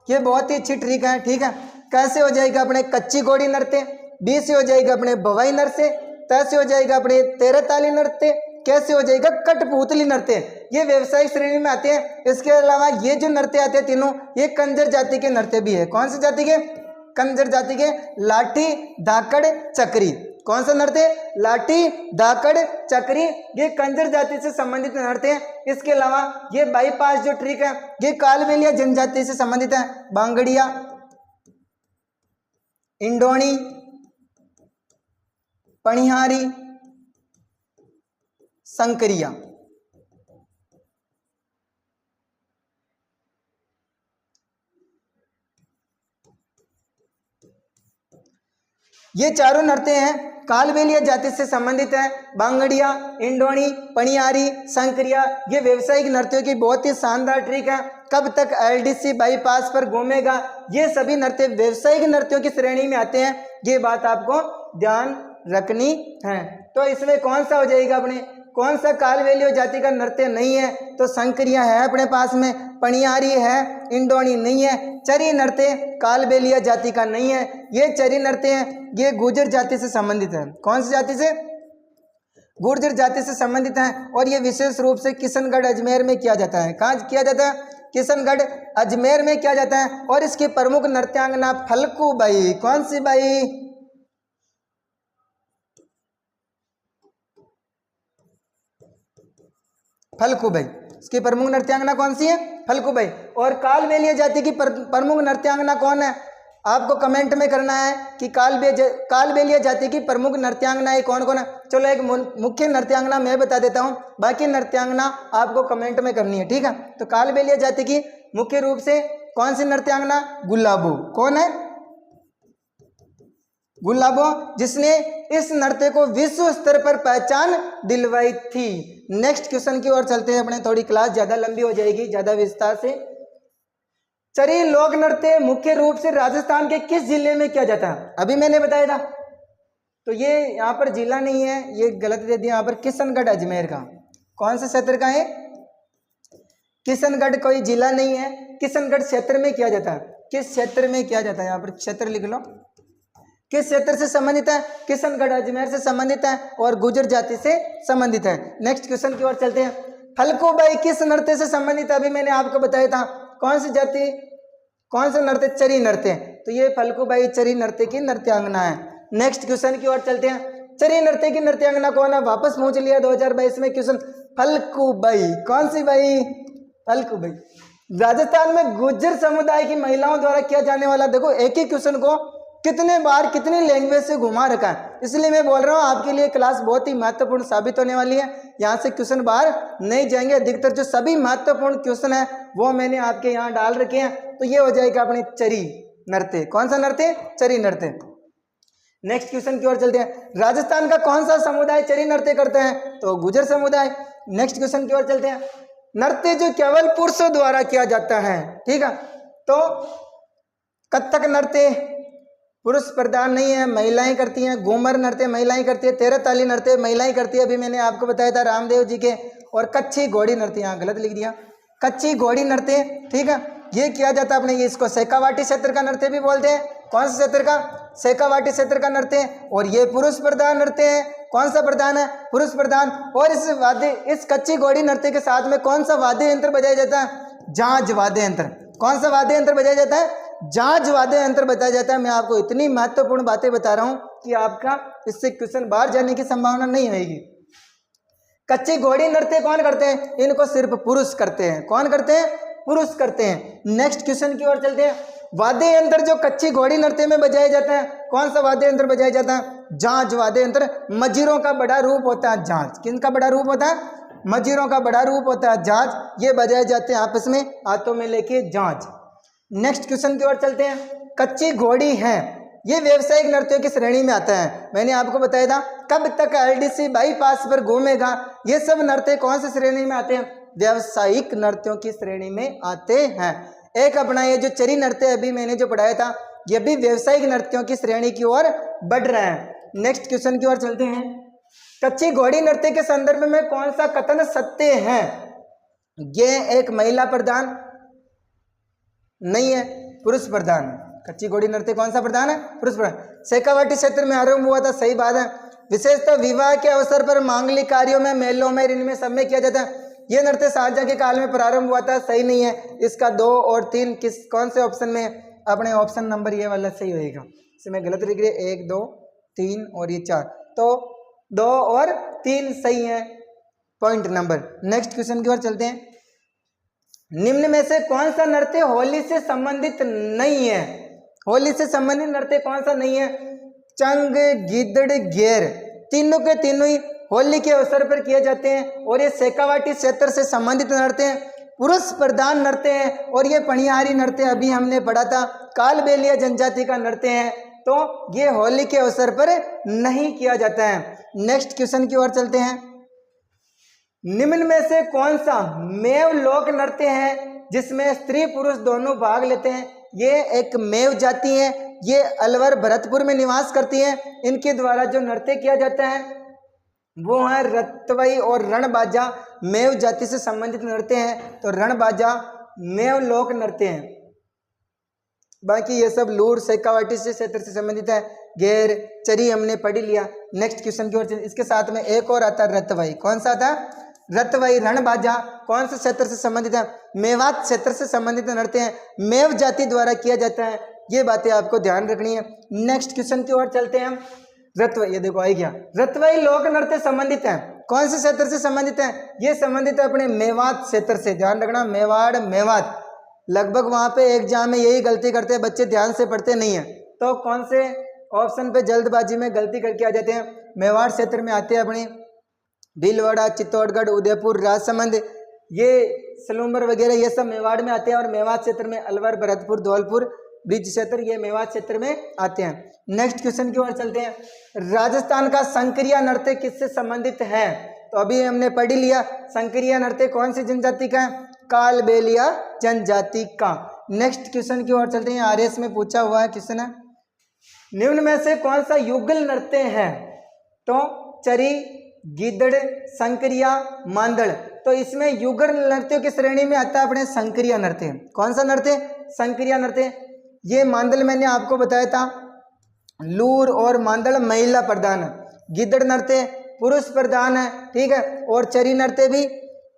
ये बहुत ही अच्छी ट्रिक है, ठीक है। कैसे हो जाएगा अपने कच्ची घोड़ी नृत्य, बी से हो जाएगा अपने भवाई नृत्य, त से हो जाएगा अपने 13 ताली नृत्य, कैसे हो जाएगा कठपुतली नृत्य। ये व्यवसायिक श्रेणी में आते हैं। इसके अलावा ये जो नृत्य आते हैं तीनों, ये कंजर जाति के नृत्य भी है। कौन सी जाति के? कंजर जाति के। लाठी, धाकड़, चक्री। कौन सा नृत्य? लाठी, धाकड़, चक्री, ये कंजर जाति से संबंधित नृत्य है। इसके अलावा ये बाईपास जो ट्रिक है ये कालबेलिया जनजाति से संबंधित है। बांगड़िया, इंडोनी, पणिहारी, संकरिया। ये चारों नृत्य हैं कालबेलिया जाति से संबंधित है बांगड़िया, इंडोनी, पनियारी, शंकरिया। ये व्यावसायिक नृत्यों की बहुत ही शानदार ट्रिक है। कब तक एलडीसी बाईपास पर घूमेगा, ये सभी नृत्य व्यावसायिक नृत्यों की श्रेणी में आते हैं। ये बात आपको ध्यान रखनी है। तो इसमें कौन सा हो जाएगा अपने, कौन सा कालबेलिया जाति का नृत्य नहीं है? तो शंकरिया है अपने पास में, पनियारी है, इंडोनी नहीं है, चरी नृत्य कालबेलिया जाति का नहीं है। ये चरी नृत्य है, ये गुर्जर जाति से संबंधित है। कौन सी जाति से? गुर्जर जाति से संबंधित है। और ये विशेष रूप से किशनगढ़ अजमेर में किया जाता है। कहाँ किया जाता है? किशनगढ़ अजमेर में किया जाता है। और इसकी प्रमुख नृत्यांगना फल्कू बाई। कौन सी बाई? फल्कू बाई। इसकी प्रमुख नृत्यांगना कौन सी है? फल्कू बाई। और कालबेलिया जाति की प्रमुख नृत्यांगना कौन है? आपको कमेंट में करना है कि कालबेलिया जाति की प्रमुख नृत्यांगनाएं कौन कौन है। चलो एक मुख्य नृत्यांगना मैं बता देता हूं, बाकी नृत्यांगना आपको कमेंट में करनी है, ठीक है। तो कालबेलिया जाति की मुख्य रूप से कौन सी नृत्यांगना? गुलाबो। कौन है? गुलाबो, जिसने इस नृत्य को विश्व स्तर पर पहचान दिलवाई थी। नेक्स्ट क्वेश्चन की ओर चलते हैं अपने, थोड़ी क्लास ज्यादा लंबी हो जाएगी, ज्यादा विस्तार से। चरी लोक नृत्य मुख्य रूप से राजस्थान के किस जिले में किया जाता है? अभी मैंने बताया था। तो ये यहाँ पर जिला नहीं है, ये गलत दे दिया। यहाँ पर किशनगढ़ अजमेर का। कौन से क्षेत्र का है? किशनगढ़ कोई जिला नहीं है, किशनगढ़ क्षेत्र में किया जाता है। किस क्षेत्र में किया जाता है? यहाँ पर क्षेत्र लिख लो। किस क्षेत्र से संबंधित है? किशनगढ़ अजमेर से संबंधित है और गुर्जर जाति से संबंधित है। नेक्स्ट क्वेश्चन की ओर चलते हैं। फल्कू बाई किस नृत्य से संबंधित है? अभी मैंने आपको बताया था। कौन सी जाति, कौन सा नृत्य? चरी नृत्य। तो ये फल्कू बाई चरी नृत्य की नृत्यांगना है। नेक्स्ट क्वेश्चन की ओर चलते हैं। चरी नृत्य की नृत्यांगना कौन है? वापस पूछ लिया 2022 में क्वेश्चन। फल्कू बाई। कौन सी बाई? फल्कू बाई। राजस्थान में गुर्जर समुदाय की महिलाओं द्वारा किया जाने वाला, देखो एक ही क्वेश्चन को कितने बार कितनी लैंग्वेज से घुमा रखा है, इसलिए मैं बोल रहा हूँ आपके लिए क्लास बहुत ही महत्वपूर्ण साबित होने वाली है। यहाँ से क्वेश्चन बाहर नहीं जाएंगे। अधिकतर जो सभी महत्वपूर्ण क्वेश्चन है वो मैंने आपके यहाँ डाल रखे हैं। तो ये हो जाएगा अपने चरी नृत्य। कौन सा नृत्य? चरी नृत्य। नेक्स्ट क्वेश्चन की ओर चलते हैं। राजस्थान का कौन सा समुदाय चरी नृत्य करते हैं? तो गुर्जर समुदाय। नेक्स्ट क्वेश्चन की ओर चलते हैं। नृत्य जो केवल पुरुषों द्वारा किया जाता है, ठीक है, तो कथक नृत्य पुरुष प्रधान नहीं है, महिलाएं करती हैं। घूमर नृत्य महिलाएं करती है। तेरह ताली नृत्य महिलाएं करती है, अभी मैंने आपको बताया था रामदेव जी के। और कच्ची घोड़ी नृत्य, यहाँ गलत लिख दिया, कच्ची घोड़ी नृत्य, ठीक है, ये किया जाता है अपने। ये इसको शेखावाटी क्षेत्र का नृत्य भी बोलते हैं। कौन से क्षेत्र का? शेखावाटी क्षेत्र का नृत्य। और ये पुरुष प्रधान नृत्य है। कौन सा प्रधान है? पुरुष प्रधान। और इस कच्ची घोड़ी नृत्य के साथ में कौन सा वाद्य यंत्र बजाया जाता है? जांज वाद्य यंत्र। कौन सा वाद्य यंत्र बजाया जाता है? जांज वाद्य यंत्र बताया जाता है। मैं आपको इतनी महत्वपूर्ण बातें बता रहा हूं कि आपका इससे क्वेश्चन बाहर जाने की संभावना नहीं रहेगी। कच्ची घोड़ी नृत्य कौन करते हैं? इनको सिर्फ पुरुष करते हैं। कौन करते हैं? पुरुष करते हैं। नेक्स्ट क्वेश्चन की ओर चलते हैं। वाद्य यंत्र जो कच्ची घोड़ी नृत्य में बजाया जाता है, कौन सा वाद्य यंत्र बजाया जाता है? जांज वाद्य यंत्र। मजीरों का बड़ा रूप होता है जांज। किनका बड़ा रूप होता है? मजीरों का बड़ा रूप होता है जांज। ये बजाए जाते हैं आपस में हाथों में लेके जांज। नेक्स्ट क्वेश्चन की ओर चलते हैं। कच्ची घोड़ी है, ये व्यावसायिक नृत्यों की श्रेणी में आता है। मैंने आपको बताया था कब तक एलडीसी बाईपास पर घूमेगा। ये सब नृत्य कौन सी श्रेणी में आते हैं? व्यावसायिक नृत्यों की श्रेणी में आते हैं। एक अपना ये जो चरी नृत्य अभी मैंने जो पढ़ाया था, ये भी व्यावसायिक नृत्यों की श्रेणी की ओर बढ़ रहा है। नेक्स्ट क्वेश्चन की ओर चलते हैं। कच्ची घोड़ी नृत्य के संदर्भ में कौन सा कथन सत्य है? ये एक महिला प्रधान नहीं है, पुरुष प्रधान। कच्ची घोड़ी नृत्य कौन सा प्रधान है? पुरुष प्रधान। शेखावाटी क्षेत्र में आरंभ हुआ था, सही बात है। विशेषतः विवाह के अवसर पर मांगलिक कार्यों में, मेलों में, इनमें सब में किया जाता है। यह नृत्य शाहजहां के काल में प्रारंभ हुआ था, सही नहीं है। इसका 2 और 3 कौन से ऑप्शन में? अपने ऑप्शन नंबर ये वाला सही होएगा। इसमें गलत लिख रही है 1 2 3 और ये 4, तो 2 और 3 सही है पॉइंट नंबर। नेक्स्ट क्वेश्चन की ओर चलते हैं। निम्न में से कौन सा नृत्य होली से संबंधित नहीं है? होली से संबंधित नृत्य कौन सा नहीं है? चंग, गिद्दड़, घेर, तीनों के तीनों ही होली के अवसर पर किए जाते हैं। और ये शेखावाटी क्षेत्र से संबंधित नृत्य हैं, पुरुष प्रधान नृत्य है। और ये पनियारी नृत्य अभी हमने पढ़ा था, कालबेलिया जनजाति का नृत्य है। तो ये होली के अवसर पर नहीं किया जाता है। नेक्स्ट क्वेश्चन की ओर चलते हैं। निम्न में से कौन सा मेव लोक नृत्य है जिसमें स्त्री पुरुष दोनों भाग लेते हैं? ये एक मेव जाति है, ये अलवर भरतपुर में निवास करती है। इनके द्वारा जो नृत्य किया जाता है वो है रतवई और रणबाजा। मेव जाति से संबंधित नृत्य हैं, तो रणबाजा मेव लोक नृत्य हैं। बाकी ये सब लूर शेखावाटी से क्षेत्र से संबंधित है। घेर चरी हमने पढ़ लिया। नेक्स्ट क्वेश्चन की ओर चलिए। इसके साथ में एक और आता है रतवई। कौन सा आता है? रतवई। रणबाजा कौन से क्षेत्र से संबंधित है? मेवात क्षेत्र से संबंधित नृत्य है, मेव जाति द्वारा किया जाता है। ये बातें आपको ध्यान रखनी है। नेक्स्ट क्वेश्चन की ओर चलते हैं। रतवई, ये देखो आई गया। रतवई लोक नृत्य संबंधित है, कौन से क्षेत्र से संबंधित है? ये संबंधित है अपने मेवात क्षेत्र से। ध्यान रखना, मेवाड़ मेवात। लगभग वहां पे एग्जाम में यही गलती करते हैं बच्चे, ध्यान से पढ़ते नहीं है। तो कौन से ऑप्शन पे जल्दबाजी में गलती करके आ जाते हैं? मेवाड़ क्षेत्र में आते हैं अपने भीलवाड़ा, चित्तौड़गढ़, उदयपुर, राजसमंद, ये सलूम्बर वगैरह, ये सब मेवाड़ में आते हैं। और मेवात क्षेत्र में अलवर, भरतपुर, धौलपुर, ब्रिज क्षेत्र, ये मेवात क्षेत्र में आते हैं। नेक्स्ट क्वेश्चन की ओर चलते हैं। राजस्थान का संक्रिया नृत्य किससे संबंधित है? तो अभी हमने पढ़ लिया। संक्रिया नृत्य कौन सी जनजाति का है? कालबेलिया जनजाति का। नेक्स्ट क्वेश्चन की ओर चलते हैं। आरएस में पूछा हुआ है क्वेश्चन है, निम्न में से कौन सा युगल नृत्य है? तो चरी, गिद्दड़, संक्रिया, मांदड़। तो इसमें युगल नृत्यों की श्रेणी में आता है अपने संक्रिया नृत्य। कौन सा नृत्य? संक्रिया नृत्य। ये मांदल मैंने आपको बताया था, लूर और मांदड़ महिला प्रधान है। गिद्दड़ नृत्य पुरुष प्रधान है, ठीक है। और चरी नृत्य भी,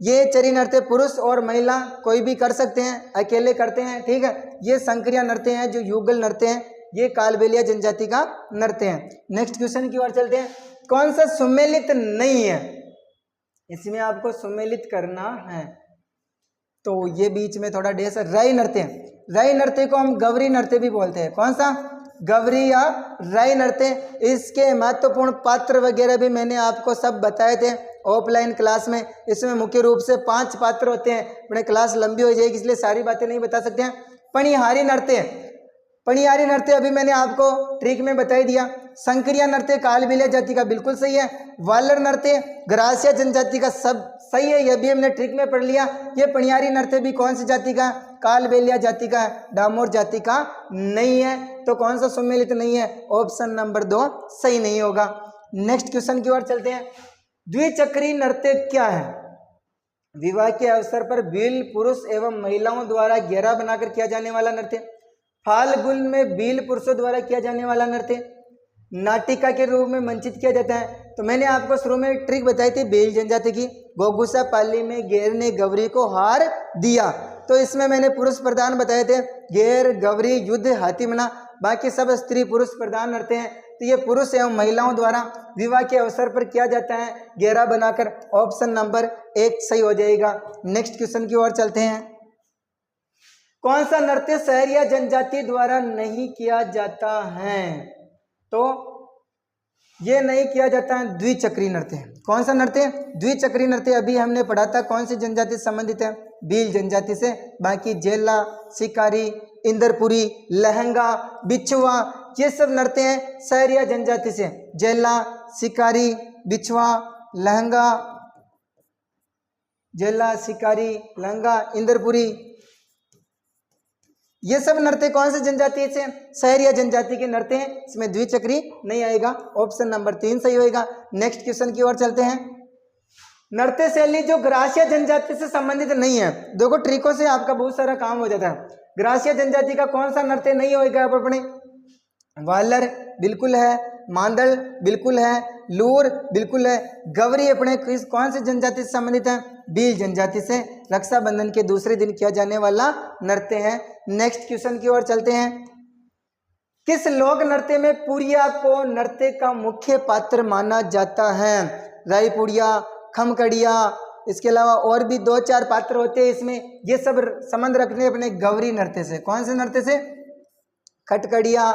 ये चरी नृत्य पुरुष और महिला कोई भी कर सकते हैं, अकेले करते हैं, ठीक है। ये संक्रिया नृत्य हैं जो युगल नृत्य हैं, ये कालबेलिया जनजाति का नृत्य है। नेक्स्ट क्वेश्चन की ओर चलते हैं। कौन सा सुमेलित नहीं है? इसमें आपको सुमेलित करना है, तो ये बीच में थोड़ा डेस है। राई नृत्य। राई नृत्य को हम गवरी नृत्य भी बोलते हैं। कौन सा? गवरी या राई नृत्य। इसके महत्वपूर्ण पात्र वगैरह भी मैंने आपको सब बताए थे ऑफलाइन क्लास में। इसमें मुख्य रूप से 5 पात्र होते हैं। अपने क्लास लंबी हो जाएगी इसलिए सारी बातें नहीं बता सकते हैं। पणिहारी नृत्य। पणिहारी नृत्य अभी मैंने आपको ट्रिक में बता ही दिया। संक्रिया नृत्य कालबेलिया जाति का बिल्कुल सही है। वालर नृत्य ग्रासिया जनजाति का सब सही है, यह भी हमने ट्रिक में पढ़ लिया। ये पणिहारी नृत्य भी कौन सी जाति का? कालबेलिया जाति का, डामोर जाति का नहीं है। तो कौन सा सम्मिलित नहीं है? ऑप्शन नंबर 2 सही नहीं होगा। नेक्स्ट क्वेश्चन की ओर चलते हैं। द्विचक्री नृत्य क्या है? विवाह के अवसर पर भील पुरुष एवं महिलाओं द्वारा घेरा बनाकर किया जाने वाला नृत्य। फाल्गुन में भील पुरुषों द्वारा किया जाने वाला नृत्य नाटिका के रूप में मंचित किया जाता है। तो मैंने आपको शुरू में ट्रिक बताई थी भील जनजाति की। गोगुसा पाली में घेर ने गौरी को हार दिया, तो इसमें मैंने पुरुष प्रधान बताए थे, घेर, गौरी, युद्ध, हाथीमना। बाकी सब स्त्री पुरुष प्रधान नृत्य हैं। तो ये पुरुष एवं महिलाओं द्वारा विवाह के अवसर पर किया जाता है घेरा बनाकर। ऑप्शन नंबर 1 सही हो जाएगा। नेक्स्ट क्वेश्चन की ओर चलते हैं। कौन सा नृत्य शहरिया जनजाति द्वारा नहीं किया जाता है? तो ये नहीं किया जाता है द्विचक्री नृत्य। कौन सा नृत्य? द्विचक्री नृत्य अभी हमने पढ़ा था। कौन सी जनजाति से संबंधित है? भील जनजाति से। बाकी जेला, शिकारी, इंदरपुरी, लहंगा, बिछुआ, ये सब नृत्य हैं शहरिया जनजाति से। जेला, शिकारी, बिछुआ, लहंगा, जेला, शिकारी, लहंगा, इंदरपुरी, ये सब नृत्य कौन से जनजाति से? शहरिया जनजाति के नृत्य हैं। इसमें द्विचक्री नहीं आएगा। ऑप्शन नंबर 3 सही होएगा। नेक्स्ट क्वेश्चन की ओर चलते हैं। नृत्य शैली जो ग्रासिया जनजाति से संबंधित नहीं है। देखो ट्रिकों से आपका बहुत सारा काम हो जाता है। ग्रासिया जनजाति का कौन सा नृत्य नहीं होएगा? आप अपने वालर बिल्कुल है, मांदल बिल्कुल है, लूर बिल्कुल है, गवरी अपने कौन से जनजाति से संबंधित है? भील जनजाति से। रक्षाबंधन के दूसरे दिन किया जाने वाला नृत्य है। नेक्स्ट क्वेश्चन की ओर चलते हैं। किस लोक नृत्य में पुड़िया को नृत्य का मुख्य पात्र माना जाता है? रायपुड़िया, खमकड़िया, इसके अलावा और भी 2-4 पात्र होते हैं इसमें। ये सब संबंध रखते हैं अपने गौरी नृत्य से। कौन से नृत्य से? खटकड़िया,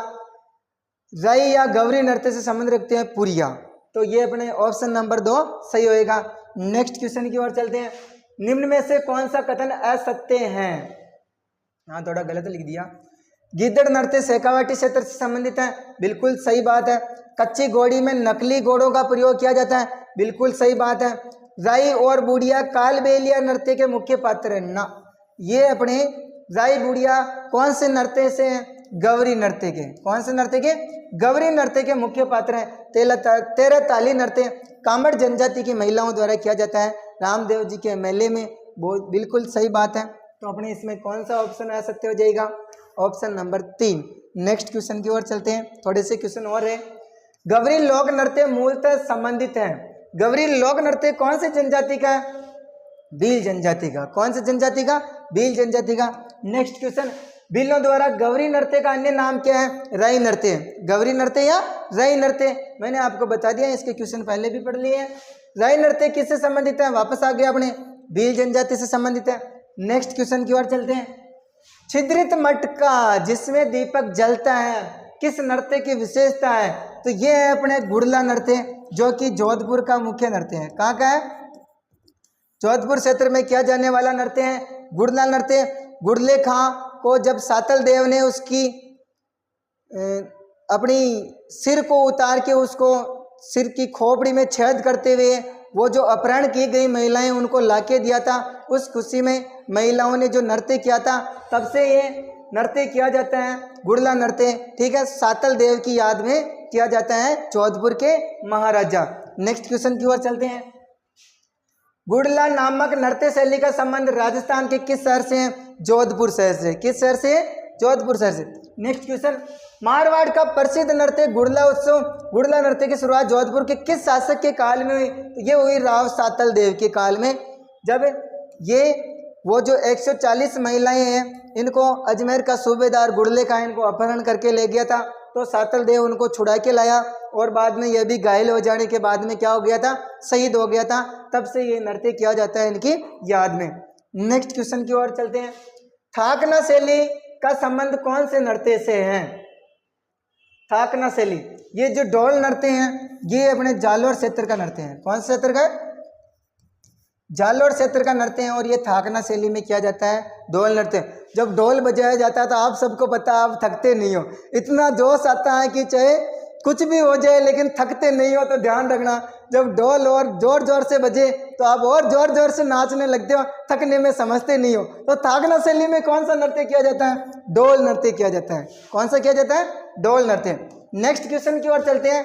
राई या गौरी नृत्य से संबंध रखते हैं पुरिया। तो ये अपने ऑप्शन नंबर 2 सही होएगा। नेक्स्ट क्वेश्चन की ओर चलते हैं। निम्न में से कौन सा कथन असत्य है? हाँ, थोड़ा गलत लिख दिया। गीदड़ नृत्य शेखावाटी क्षेत्र से संबंधित है, बिल्कुल सही बात है। कच्ची घोड़ी में नकली घोड़ों का प्रयोग किया जाता है, बिल्कुल सही बात है। राई और बुढ़िया कालबेलिया नृत्य के मुख्य पात्र है ना, ये अपने राई बुढ़िया कौन से नृत्य से हैं? गौरी नृत्य के। कौन से नृत्य के? गौरी नृत्य के मुख्य पात्र हैं। तेरह ताली नृत्य कामड़ जनजाति की महिलाओं द्वारा किया जाता है रामदेव जी के मेले में, वो बिल्कुल सही बात है। तो अपने इसमें कौन सा ऑप्शन आ सकते हो जाएगा? Option number 3। नेक्स्ट क्वेश्चन की ओर चलते हैं, थोड़े से क्वेश्चन और है। गौरी लोक नृत्य मूलतः संबंधित है। गौरी लोक नृत्य कौन से जनजाति का है? भील जनजाति का। कौन से जनजाति का? भील जनजाति का। नेक्स्ट क्वेश्चन, भीलों द्वारा गौरी नृत्य का अन्य नाम क्या है? राई नृत्य। गौरी नृत्य या राई नृत्य, मैंने आपको बता दिया, इसके क्वेश्चन पहले भी पढ़ लिए हैं। राई नृत्य किससे संबंधित है? वापस आ गया अपने, भील जनजाति से संबंधित है। नेक्स्ट क्वेश्चन की ओर चलते हैं। छिद्रित मटका जिसमें दीपक जलता है किस नृत्य की विशेषता है? तो ये है अपने गुड़ला नृत्य, जो कि जोधपुर का मुख्य नृत्य है। कहाँ का है? जोधपुर क्षेत्र में किया जाने वाला नृत्य है गुड़ला नृत्य। गुड़ले खां को जब सातल देव ने उसकी अपनी सिर को उतार के उसको सिर की खोपड़ी में छेद करते हुए वो जो अपहरण की गई महिलाएं उनको लाके दिया था, उस खुशी में महिलाओं ने जो नृत्य किया था, तब से ये नृत्य किया जाता है गुड़ला नृत्य। ठीक है, सातल देव की याद में किया जाता है, जोधपुर के महाराजा। नेक्स्ट क्वेश्चन की ओर चलते हैं। गुड़ला नामक नृत्य शैली का संबंध राजस्थान के किस शहर से है? जोधपुर शहर से। किस शहर से? जोधपुर शहर से। नेक्स्ट क्वेश्चन, मारवाड़ का प्रसिद्ध नृत्य गुड़ला उत्सव, गुड़ला नृत्य की शुरुआत जोधपुर के किस शासक के काल में हुई? तो ये हुई राव सातल देव के काल में, जब ये वो जो 140 महिलाएं हैं इनको अजमेर का सूबेदार गुड़ले खां इनको अपहरण करके ले गया था, तो सातल देव उनको छुड़ा के लाया और बाद में यह भी घायल हो जाने के बाद में क्या हो गया था? शहीद हो गया था। तब से ये नृत्य किया जाता है इनकी याद में। नेक्स्ट क्वेश्चन की ओर चलते हैं। थाकना शैली का संबंध कौन से नृत्य से है? थाकना शैली, ये जो ढोल नृत्य हैं ये अपने जालोर क्षेत्र का नृत्य है। कौन से क्षेत्र का? जालोर क्षेत्र का नृत्य है और ये थाकना शैली में किया जाता है ढोल नृत्य। जब ढोल बजाया जाता है तो आप सबको पता है आप थकते नहीं हो, इतना जोश आता है कि चाहे कुछ भी हो जाए लेकिन थकते नहीं हो। तो ध्यान रखना, जब ढोल और जोर जोर से बजे तो आप और जोर जोर से नाचने लगते हो, थकने में समझते नहीं हो। तो थाकना शैली में कौन सा नृत्य किया जाता है? ढोल नृत्य किया जाता है। कौन सा किया जाता है? ढोल नृत्य। नेक्स्ट क्वेश्चन की ओर चलते हैं।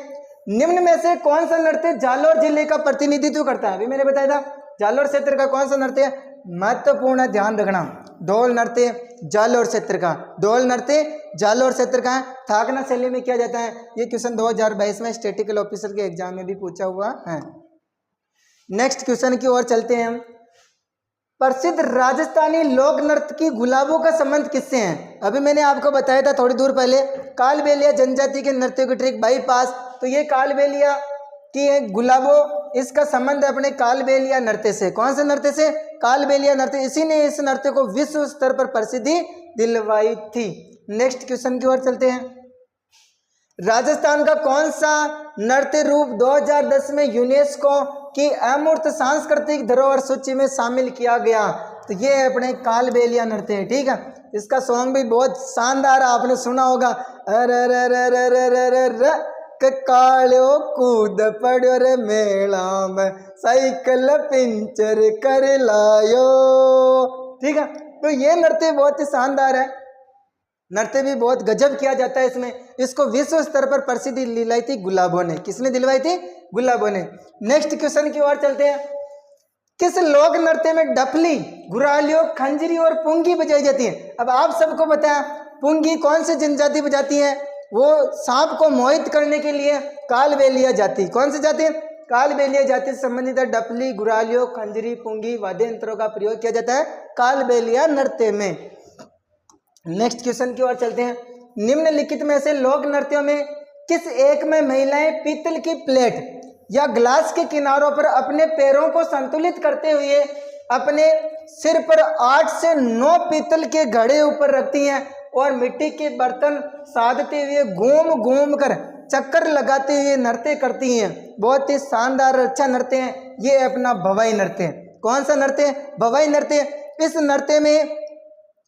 निम्न में से कौन सा नृत्य जालोर जिले का प्रतिनिधित्व करता है? अभी मैंने बताया था जालोर क्षेत्र का कौन सा नृत्य है? महत्वपूर्ण ध्यान रखना, ढोल नृत्य जालोर क्षेत्र का। ढोल नृत्य जालोर क्षेत्र का है, थाकना शैली में किया जाता है। ये क्वेश्चन 2022 में स्टैटिकल ऑफिसर के एग्जाम में भी पूछा हुआ है। नेक्स्ट क्वेश्चन की ओर चलते हैं। प्रसिद्ध राजस्थानी लोक नृत्य की गुलाबों का संबंध किससे है? अभी मैंने आपको बताया था थोड़ी दूर पहले, कालबेलिया जनजाति के नृत्य की ट्रिक बाईपास। तो ये कालबेलिया की है गुलाबों, इसका संबंध अपने कालबेलिया नृत्य से। कौन से नृत्य से? कालबेलिया नृत्य। इसी ने इस नृत्य को विश्व स्तर पर प्रसिद्धि दिलवाई थी। नेक्स्ट क्वेश्चन की ओर चलते हैं। राजस्थान का कौन सा नृत्य रूप 2010 में यूनेस्को की अमूर्त सांस्कृतिक धरोहर सूची में शामिल किया गया? तो ये अपने कालबेलिया नृत्य है। ठीक है, इसका सॉन्ग भी बहुत शानदार आपने सुना होगा। कालो कूद पड़ो रे मेला में साइकिल पिंचर कर लायो। ठीक है, तो ये नृत्य बहुत ही शानदार है, नृत्य भी बहुत गजब किया जाता है इसमें। इसको विश्व स्तर पर प्रसिद्धि दिलाई थी गुलाबों ने। किसने दिलवाई थी? गुलाबों ने। नेक्स्ट क्वेश्चन की ओर चलते हैं। किस लोक नृत्य में डफली, घुरालियों, खंजरी और पुंगी बजाई जाती है? अब आप सबको पता है पुंगी कौन सी जनजाति बजाती है? वो सांप को मोहित करने के लिए कालबेलिया जाति। कौन सी जाति? कालबेलिया जाति से संबंधित है। डफली, घुरालियों, खंजरी, पुंगी वाद्य यंत्रों का प्रयोग किया जाता है कालबेलिया नृत्य में। नेक्स्ट क्वेश्चन की ओर चलते हैं। निम्नलिखित में से लोक नृत्यों में किस एक में महिलाएं पीतल की प्लेट या ग्लास के किनारों पर अपने पैरों को संतुलित करते हुए अपने सिर पर 8 से 9 पीतल के घड़े ऊपर रखती हैं और मिट्टी के बर्तन साधते हुए घूम घूम कर चक्कर लगाते हुए नृत्य करती हैं? बहुत ही शानदार अच्छा नृत्य है ये अपना भवाई नृत्य। कौन सा नृत्य? भवाई नृत्य। इस नृत्य में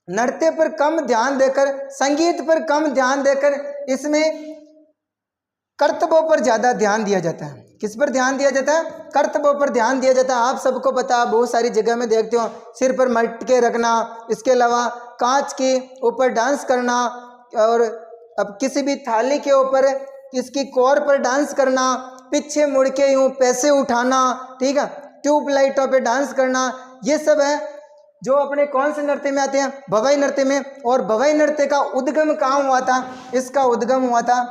नृत्य पर कम ध्यान देकर, संगीत पर कम ध्यान देकर इसमें कर्तव्यों पर ज़्यादा ध्यान दिया जाता है। किस पर ध्यान दिया जाता है? कर्तव्यों पर ध्यान दिया जाता है। आप सबको पता, बहुत सारी जगह में देखते हो सिर पर मटके रखना, इसके अलावा कांच के ऊपर डांस करना, और अब किसी भी थाली के ऊपर इसकी कोर पर डांस करना, पीछे मुड़ के यूँ पैसे उठाना, ठीक है, ट्यूबलाइटों पे डांस करना, ये सब है जो अपने कौन से नृत्य में आते हैं? भवाई नृत्य में। और भवाई नृत्य का उद्गम कहाँ हुआ था? इसका उद्गम हुआ था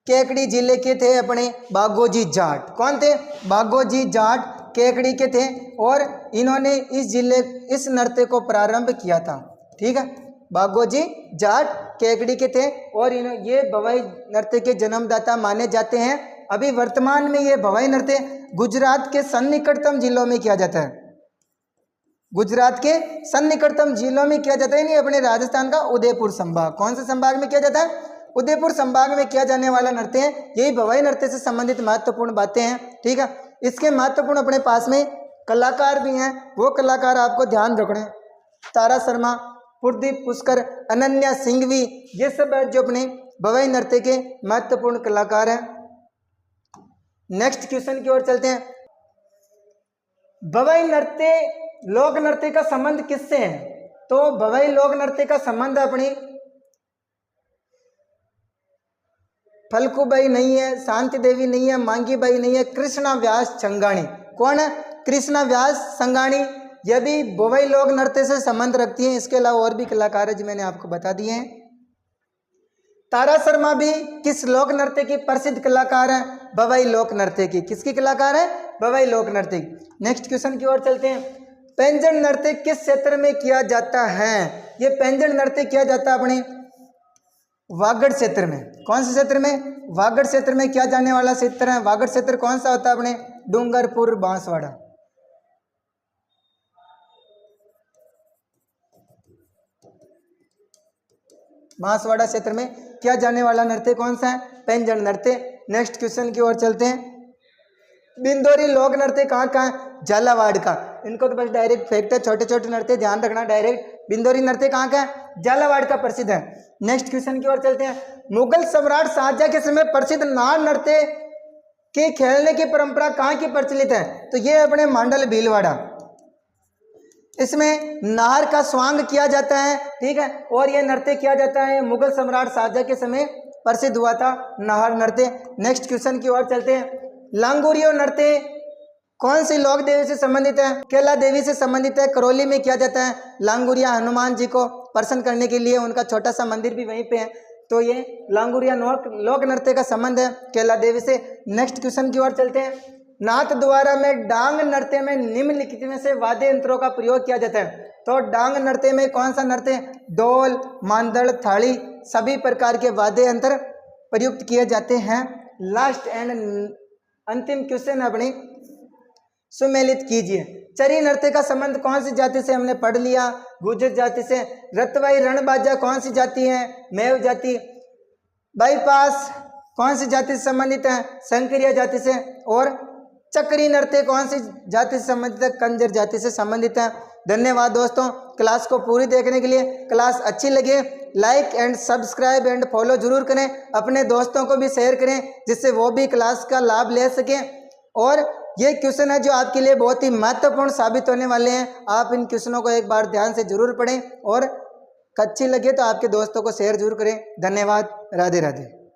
केकड़ी जिले के थे अपने बागोजी जाट। कौन थे? बागोजी जाट केकड़ी के थे, और इन्होंने इस नृत्य को प्रारंभ किया था। ठीक है, बागोजी जाट केकड़ी के थे, और ये भवाई नृत्य के जन्मदाता माने जाते हैं। अभी वर्तमान में ये भवाई नृत्य गुजरात के सन्निकटतम जिलों में किया जाता है। गुजरात के सन्निकटतम जिलों में किया जाता है, नहीं अपने राजस्थान का उदयपुर संभाग। कौन से संभाग में किया जाता है? उदयपुर संभाग में किया जाने वाला नृत्य है। यही भवाई नृत्य से संबंधित महत्वपूर्ण बातें हैं। ठीक है, इसके महत्वपूर्ण अपने पास में कलाकार भी हैं, वो कलाकार आपको ध्यान रखने, तारा शर्मा, प्रदीप पुष्कर, अनन्या सिंघवी, ये सब जो अपने भवाई नृत्य के महत्वपूर्ण कलाकार हैं। नेक्स्ट क्वेश्चन की ओर चलते हैं। भवाई नृत्य लोक नृत्य का संबंध किससे है? तो भवाई लोक नृत्य का संबंध अपनी फलकूबाई नहीं है, शांति देवी नहीं है, मांगी बाई नहीं है, कृष्णा व्यास संगाणी। कौन है? कृष्णा व्यास संगाणी। यह भी भवाई लोक नृत्य से संबंध रखती हैं। इसके अलावा और भी कलाकार है जो मैंने आपको बता दिए हैं। तारा शर्मा भी किस लोक नृत्य की प्रसिद्ध कलाकार है? भवाई लोक नृत्य की। किसकी कलाकार है? भवाई लोक नृत्य की। नेक्स्ट क्वेश्चन की ओर चलते हैं। पैंजण नृत्य किस क्षेत्र में किया जाता है? ये पैंजण नृत्य किया जाता है अपने वागड़ क्षेत्र में। कौन से क्षेत्र में? वागड़ क्षेत्र में किया जाने वाला क्षेत्र है। वागड़ क्षेत्र कौन सा होता है? अपने डूंगरपुर बांसवाड़ा। बांसवाड़ा क्षेत्र में किया जाने वाला नृत्य कौन सा है? पैंजण नृत्य। नेक्स्ट क्वेश्चन की ओर चलते हैं। बिंदोरी लोक नृत्य कहाँ का है? झालावाड़ का। इनको तो बस डायरेक्ट फेंकते, छोटे छोटे नृत्य ध्यान रखना डायरेक्ट। बिंदोरी नृत्य कहाँ का है? झालावाड़ का प्रसिद्ध है। नेक्स्ट क्वेश्चन की ओर चलते हैं। मुगल सम्राट शाहजहां के समय प्रसिद्ध नार नृत्य के खेलने की परंपरा कहाँ की प्रचलित है? तो ये अपने मांडल भीलवाड़ा। इसमें नार का स्वांग किया जाता है। ठीक है, और ये नृत्य किया जाता है मुगल सम्राट शाहजहां के समय प्रसिद्ध हुआ था नार नृत्य। नेक्स्ट क्वेश्चन की ओर चलते हैं। लांगुरियो नृत्य कौन सी लोक देवी से संबंधित है? केला देवी से संबंधित है। करौली में किया जाता है। लांगुरिया हनुमान जी को प्रसन्न करने के लिए उनका छोटा सा मंदिर भी वहीं पे है। तो ये लांगुरिया लोक नृत्य का संबंध है केला देवी से। नेक्स्ट क्वेश्चन की ओर चलते हैं। नाथ द्वारा में डांग नृत्य में निम्नलिखित में से वाद्य यंत्रों का प्रयोग किया जाता है। तो डांग नृत्य में कौन सा नृत्य? ढोल, मांदड़, थाली, सभी प्रकार के वाद्य यंत्र प्रयुक्त किए जाते हैं। लास्ट एंड अंतिम क्वेश्चन अपनी सुमेलित कीजिए। चरी नृत्य का संबंध कौन सी जाति से? हमने पढ़ लिया, गुर्जर जाति से। रतवाई रणबाजा कौन सी जाति है? मेव जाति। बाईपास कौन सी जाति से संबंधित है? संकरिया जाति से। और चक्री नृत्य कौन सी जाति से संबंधित है? कंजर जाति से संबंधित है। धन्यवाद दोस्तों, क्लास को पूरी देखने के लिए। क्लास अच्छी लगे like and subscribe and follow जरूर करें। अपने दोस्तों को भी शेयर करें जिससे वो भी क्लास का लाभ ले सकें। और ये क्वेश्चन है जो आपके लिए बहुत ही महत्वपूर्ण साबित होने वाले हैं। आप इन क्वेश्चनों को एक बार ध्यान से जरूर पढ़ें और अच्छी लगे तो आपके दोस्तों को शेयर जरूर करें। धन्यवाद। राधे राधे।